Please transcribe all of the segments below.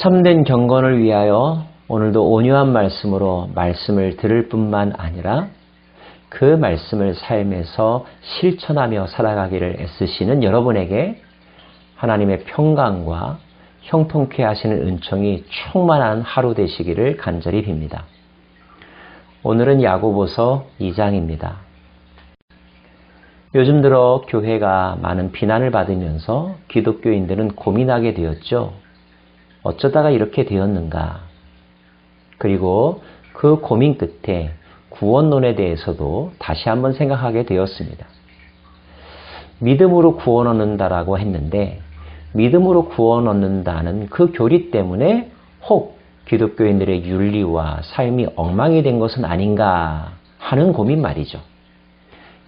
참된 경건을 위하여 오늘도 온유한 말씀으로 말씀을 들을 뿐만 아니라 그 말씀을 삶에서 실천하며 살아가기를 애쓰시는 여러분에게 하나님의 평강과 형통케 하시는 은총이 충만한 하루 되시기를 간절히 빕니다. 오늘은 야고보서 2장입니다. 요즘 들어 교회가 많은 비난을 받으면서 기독교인들은 고민하게 되었죠. 어쩌다가 이렇게 되었는가? 그리고 그 고민 끝에 구원론에 대해서도 다시 한번 생각하게 되었습니다. 믿음으로 구원 얻는다라고 했는데 믿음으로 구원 얻는다는 그 교리 때문에 혹 기독교인들의 윤리와 삶이 엉망이 된 것은 아닌가 하는 고민 말이죠.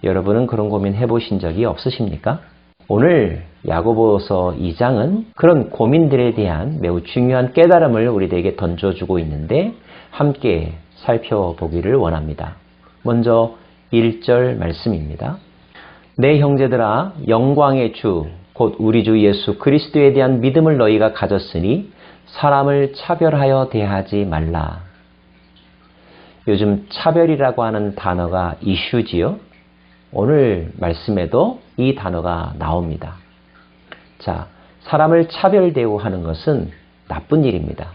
여러분은 그런 고민 해보신 적이 없으십니까? 오늘 야고보서 2장은 그런 고민들에 대한 매우 중요한 깨달음을 우리에게 던져주고 있는데 함께 살펴보기를 원합니다. 먼저 1절 말씀입니다. 내 형제들아 영광의 주 곧 우리 주 예수 그리스도에 대한 믿음을 너희가 가졌으니 사람을 차별하여 대하지 말라. 요즘 차별이라고 하는 단어가 이슈지요. 오늘 말씀에도 이 단어가 나옵니다. 자, 사람을 차별 대우하는 것은 나쁜 일입니다.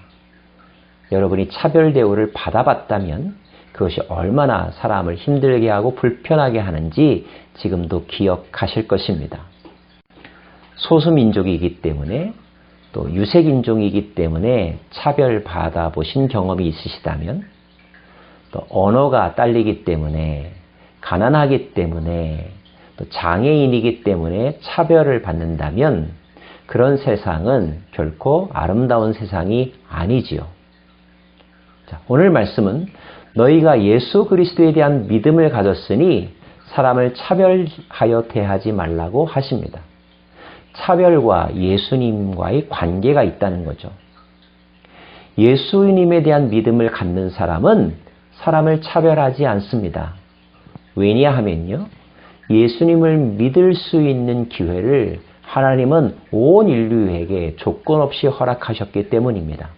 여러분이 차별 대우를 받아봤다면 그것이 얼마나 사람을 힘들게 하고 불편하게 하는지 지금도 기억하실 것입니다. 소수민족이기 때문에 또 유색인종이기 때문에 차별받아 보신 경험이 있으시다면 또 언어가 딸리기 때문에 가난하기 때문에 또 장애인이기 때문에 차별을 받는다면 그런 세상은 결코 아름다운 세상이 아니지요. 자, 오늘 말씀은 너희가 예수 그리스도에 대한 믿음을 가졌으니 사람을 차별하여 대하지 말라고 하십니다. 차별과 예수님과의 관계가 있다는 거죠. 예수님에 대한 믿음을 갖는 사람은 사람을 차별하지 않습니다. 왜냐하면요, 예수님을 믿을 수 있는 기회를 하나님은 온 인류에게 조건 없이 허락하셨기 때문입니다.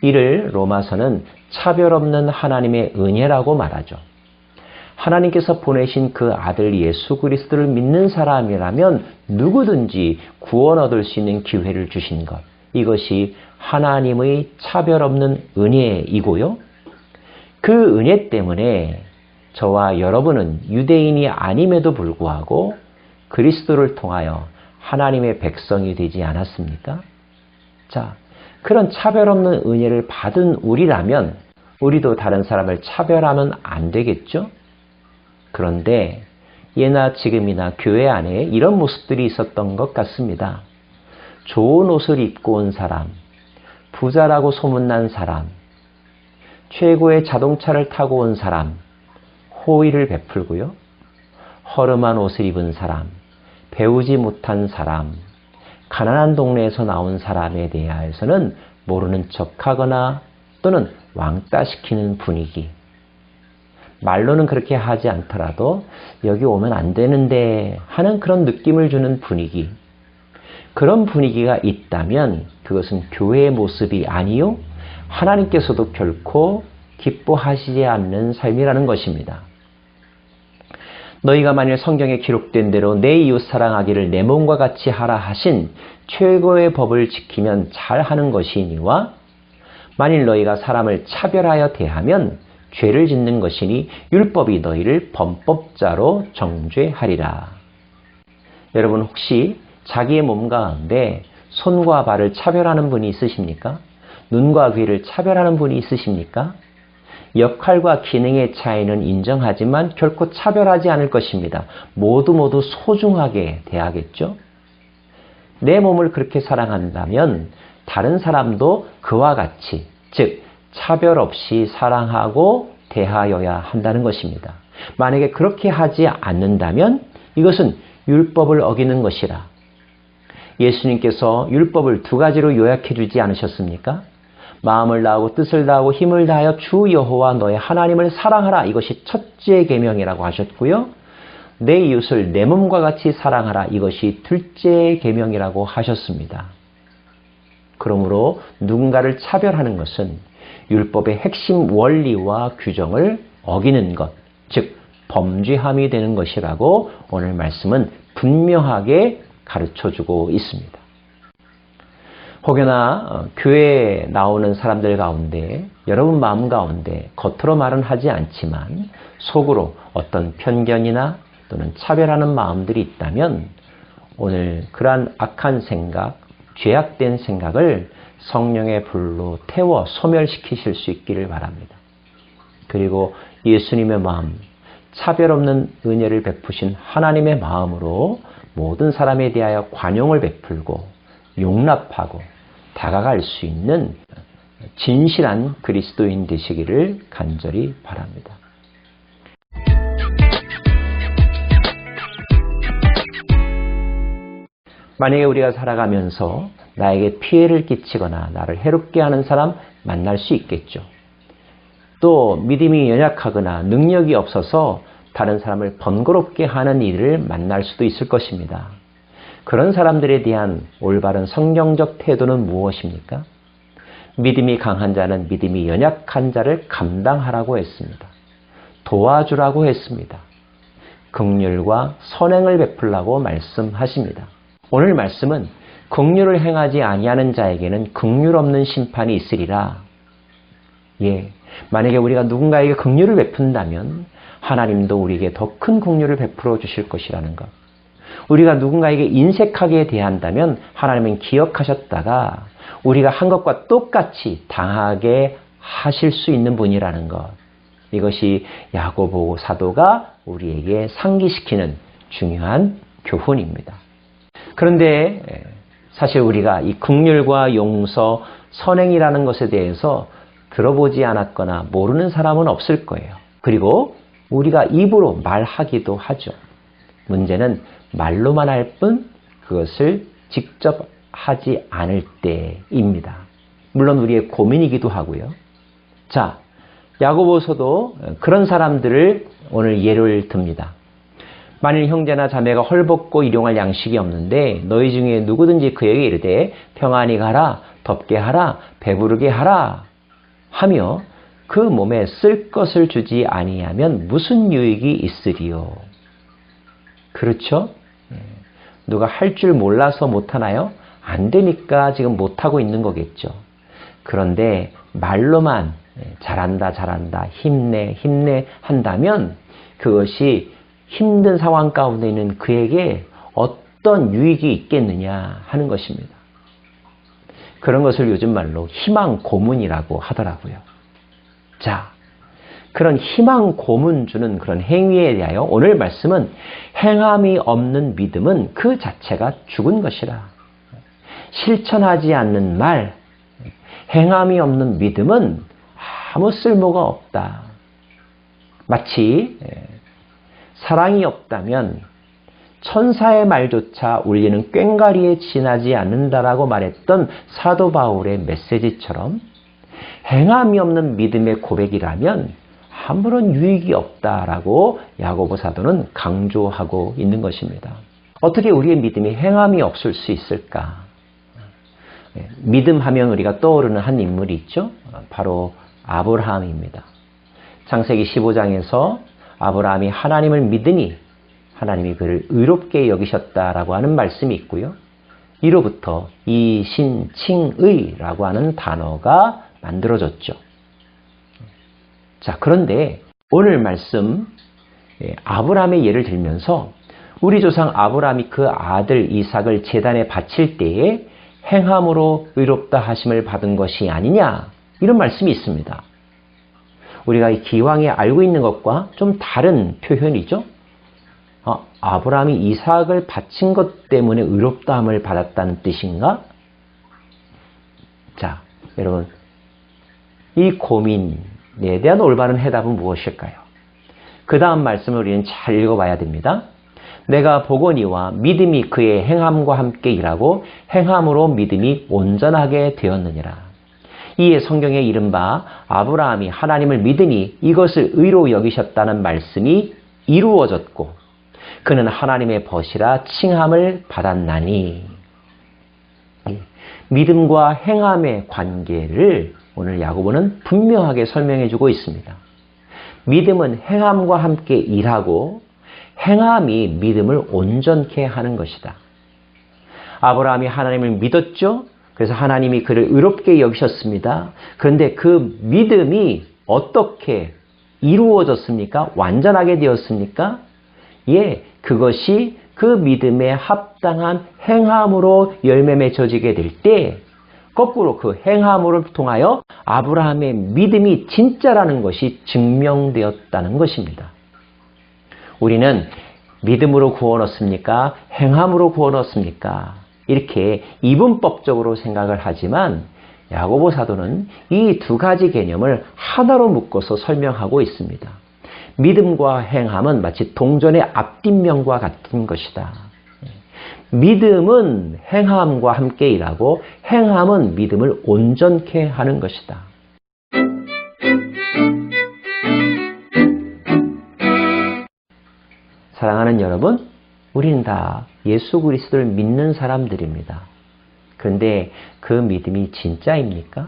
이를 로마서는 차별 없는 하나님의 은혜라고 말하죠. 하나님께서 보내신 그 아들 예수 그리스도를 믿는 사람이라면 누구든지 구원 얻을 수 있는 기회를 주신 것. 이것이 하나님의 차별 없는 은혜이고요. 그 은혜 때문에 저와 여러분은 유대인이 아님에도 불구하고 그리스도를 통하여 하나님의 백성이 되지 않았습니까? 자, 그런 차별 없는 은혜를 받은 우리라면 우리도 다른 사람을 차별하면 안 되겠죠? 그런데 예나 지금이나 교회 안에 이런 모습들이 있었던 것 같습니다. 좋은 옷을 입고 온 사람, 부자라고 소문난 사람, 최고의 자동차를 타고 온 사람, 호의를 베풀고요. 허름한 옷을 입은 사람, 배우지 못한 사람, 가난한 동네에서 나온 사람에 대해서는 모르는 척하거나 또는 왕따시키는 분위기. 말로는 그렇게 하지 않더라도 여기 오면 안 되는데 하는 그런 느낌을 주는 분위기. 그런 분위기가 있다면 그것은 교회의 모습이 아니요 하나님께서도 결코 기뻐하시지 않는 삶이라는 것입니다. 너희가 만일 성경에 기록된 대로 내 이웃 사랑하기를 내 몸과 같이 하라 하신 최고의 법을 지키면 잘하는 것이니와 만일 너희가 사람을 차별하여 대하면 죄를 짓는 것이니 율법이 너희를 범법자로 정죄하리라. 여러분 혹시 자기의 몸 가운데 손과 발을 차별하는 분이 있으십니까? 눈과 귀를 차별하는 분이 있으십니까? 역할과 기능의 차이는 인정하지만 결코 차별하지 않을 것입니다. 모두 소중하게 대하겠죠? 내 몸을 그렇게 사랑한다면 다른 사람도 그와 같이, 즉 차별 없이 사랑하고 대하여야 한다는 것입니다. 만약에 그렇게 하지 않는다면 이것은 율법을 어기는 것이라. 예수님께서 율법을 두 가지로 요약해 주지 않으셨습니까? 마음을 다하고 뜻을 다하고 힘을 다하여 주 여호와 너의 하나님을 사랑하라. 이것이 첫째 계명이라고 하셨고요. 내 이웃을 내 몸과 같이 사랑하라. 이것이 둘째 계명이라고 하셨습니다. 그러므로 누군가를 차별하는 것은 율법의 핵심 원리와 규정을 어기는 것, 즉 범죄함이 되는 것이라고 오늘 말씀은 분명하게 가르쳐주고 있습니다. 혹여나 교회에 나오는 사람들 가운데 여러분 마음 가운데 겉으로 말은 하지 않지만 속으로 어떤 편견이나 또는 차별하는 마음들이 있다면 오늘 그러한 악한 생각, 죄악된 생각을 성령의 불로 태워 소멸시키실 수 있기를 바랍니다. 그리고 예수님의 마음, 차별 없는 은혜를 베푸신 하나님의 마음으로 모든 사람에 대하여 관용을 베풀고 용납하고 다가갈 수 있는 진실한 그리스도인 되시기를 간절히 바랍니다. 만약에 우리가 살아가면서 나에게 피해를 끼치거나 나를 해롭게 하는 사람 만날 수 있겠죠. 또 믿음이 연약하거나 능력이 없어서 다른 사람을 번거롭게 하는 일을 만날 수도 있을 것입니다. 그런 사람들에 대한 올바른 성경적 태도는 무엇입니까? 믿음이 강한 자는 믿음이 연약한 자를 감당하라고 했습니다. 도와주라고 했습니다. 긍휼과 선행을 베풀라고 말씀하십니다. 오늘 말씀은 긍휼을 행하지 아니하는 자에게는 긍휼 없는 심판이 있으리라. 만약에 우리가 누군가에게 긍휼을 베푼다면 하나님도 우리에게 더 큰 긍휼을 베풀어 주실 것이라는 것. 우리가 누군가에게 인색하게 대한다면 하나님은 기억하셨다가 우리가 한 것과 똑같이 당하게 하실 수 있는 분이라는 것. 이것이 야고보 사도가 우리에게 상기시키는 중요한 교훈입니다. 그런데 사실 우리가 이 긍휼과 용서, 선행이라는 것에 대해서 들어보지 않았거나 모르는 사람은 없을 거예요. 그리고 우리가 입으로 말하기도 하죠. 문제는 말로만 할 뿐 그것을 직접 하지 않을 때입니다. 물론 우리의 고민이기도 하고요. 자, 야고보서도 그런 사람들을 오늘 예를 듭니다. 만일 형제나 자매가 헐벗고 일용할 양식이 없는데 너희 중에 누구든지 그에게 이르되 평안히 가라, 덥게 하라, 배부르게 하라 하며 그 몸에 쓸 것을 주지 아니하면 무슨 유익이 있으리요? 그렇죠? 누가 할 줄 몰라서 못하나요? 안 되니까 지금 못하고 있는 거겠죠. 그런데 말로만 잘한다, 잘한다, 힘내, 힘내 한다면 그것이 힘든 상황 가운데 있는 그에게 어떤 유익이 있겠느냐 하는 것입니다. 그런 것을 요즘 말로 희망 고문이라고 하더라고요. 자, 그런 희망 고문 주는 그런 행위에 대하여 오늘 말씀은 행함이 없는 믿음은 그 자체가 죽은 것이라. 실천하지 않는 말, 행함이 없는 믿음은 아무 쓸모가 없다. 마치 사랑이 없다면 천사의 말조차 울리는 꽹과리에 지나지 않는다라고 말했던 사도 바울의 메시지처럼 행함이 없는 믿음의 고백이라면 아무런 유익이 없다라고 야고보 사도는 강조하고 있는 것입니다. 어떻게 우리의 믿음이 행함이 없을 수 있을까? 믿음하면 우리가 떠오르는 한 인물이 있죠. 바로 아브라함입니다. 창세기 15장에서 아브라함이 하나님을 믿으니 하나님이 그를 의롭게 여기셨다라고 하는 말씀이 있고요. 이로부터 이신칭의라고 하는 단어가 만들어졌죠. 자, 그런데 오늘 말씀 아브라함의 예를 들면서 우리 조상 아브라함이 그 아들 이삭을 제단에 바칠 때에 행함으로 의롭다 하심을 받은 것이 아니냐 이런 말씀이 있습니다. 우리가 기왕에 알고 있는 것과 좀 다른 표현이죠. 아브라함이 이삭을 바친 것 때문에 의롭다함을 받았다는 뜻인가? 자, 여러분 이 고민에 대한 올바른 해답은 무엇일까요? 그 다음 말씀을 우리는 잘 읽어봐야 됩니다. 내가 보거니와 믿음이 그의 행함과 함께 일하고 행함으로 믿음이 온전하게 되었느니라. 이에 성경에 이른바 아브라함이 하나님을 믿으니 이것을 의로 여기셨다는 말씀이 이루어졌고 그는 하나님의 벗이라 칭함을 받았나니. 믿음과 행함의 관계를 오늘 야고보는 분명하게 설명해 주고 있습니다. 믿음은 행함과 함께 일하고 행함이 믿음을 온전케 하는 것이다. 아브라함이 하나님을 믿었죠. 그래서 하나님이 그를 의롭게 여기셨습니다. 그런데 그 믿음이 어떻게 이루어졌습니까? 완전하게 되었습니까? 예, 그것이 그 믿음에 합당한 행함으로 열매 맺어지게 될 때 거꾸로 그 행함을 통하여 아브라함의 믿음이 진짜라는 것이 증명되었다는 것입니다. 우리는 믿음으로 구원 얻습니까? 행함으로 구원 얻습니까? 이렇게 이분법적으로 생각을 하지만 야고보 사도는 이 두 가지 개념을 하나로 묶어서 설명하고 있습니다. 믿음과 행함은 마치 동전의 앞뒷면과 같은 것이다. 믿음은 행함과 함께 일하고 행함은 믿음을 온전케 하는 것이다. 사랑하는 여러분, 우리는 다 예수 그리스도를 믿는 사람들입니다. 그런데 그 믿음이 진짜입니까?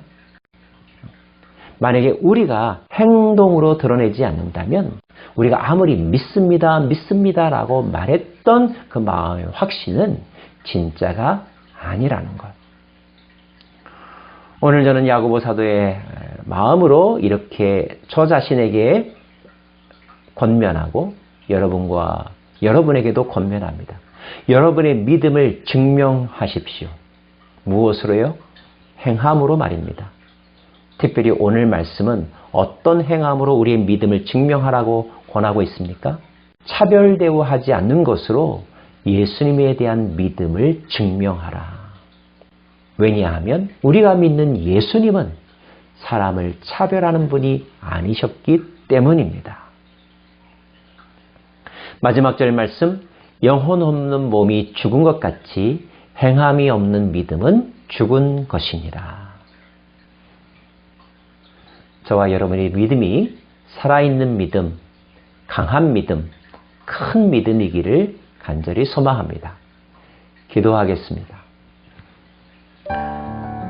만약에 우리가 행동으로 드러내지 않는다면 우리가 아무리 믿습니다, 믿습니다라고 말했던 그 마음의 확신은 진짜가 아니라는 것. 오늘 저는 야고보 사도의 마음으로 이렇게 저 자신에게 권면하고 여러분과 여러분에게도 권면합니다. 여러분의 믿음을 증명하십시오. 무엇으로요? 행함으로 말입니다. 특별히 오늘 말씀은 어떤 행함으로 우리의 믿음을 증명하라고 권하고 있습니까? 차별 대우하지 않는 것으로 예수님에 대한 믿음을 증명하라. 왜냐하면 우리가 믿는 예수님은 사람을 차별하는 분이 아니셨기 때문입니다. 마지막 절 말씀, 영혼 없는 몸이 죽은 것 같이 행함이 없는 믿음은 죽은 것이니라. 저와 여러분의 믿음이 살아있는 믿음, 강한 믿음, 큰 믿음이기를 간절히 소망합니다. 기도하겠습니다.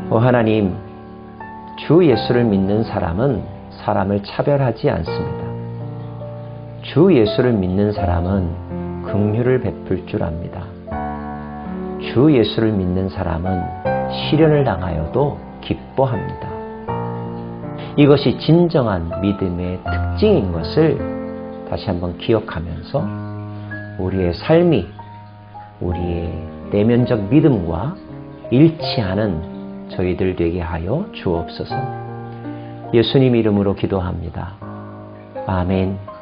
오 하나님, 주 예수를 믿는 사람은 사람을 차별하지 않습니다. 주 예수를 믿는 사람은 긍휼을 베풀 줄 압니다. 주 예수를 믿는 사람은 시련을 당하여도 기뻐합니다. 이것이 진정한 믿음의 특징인 것을 다시 한번 기억하면서 우리의 삶이 우리의 내면적 믿음과 일치하는 저희들 되게 하여 주옵소서. 예수님 이름으로 기도합니다. 아멘.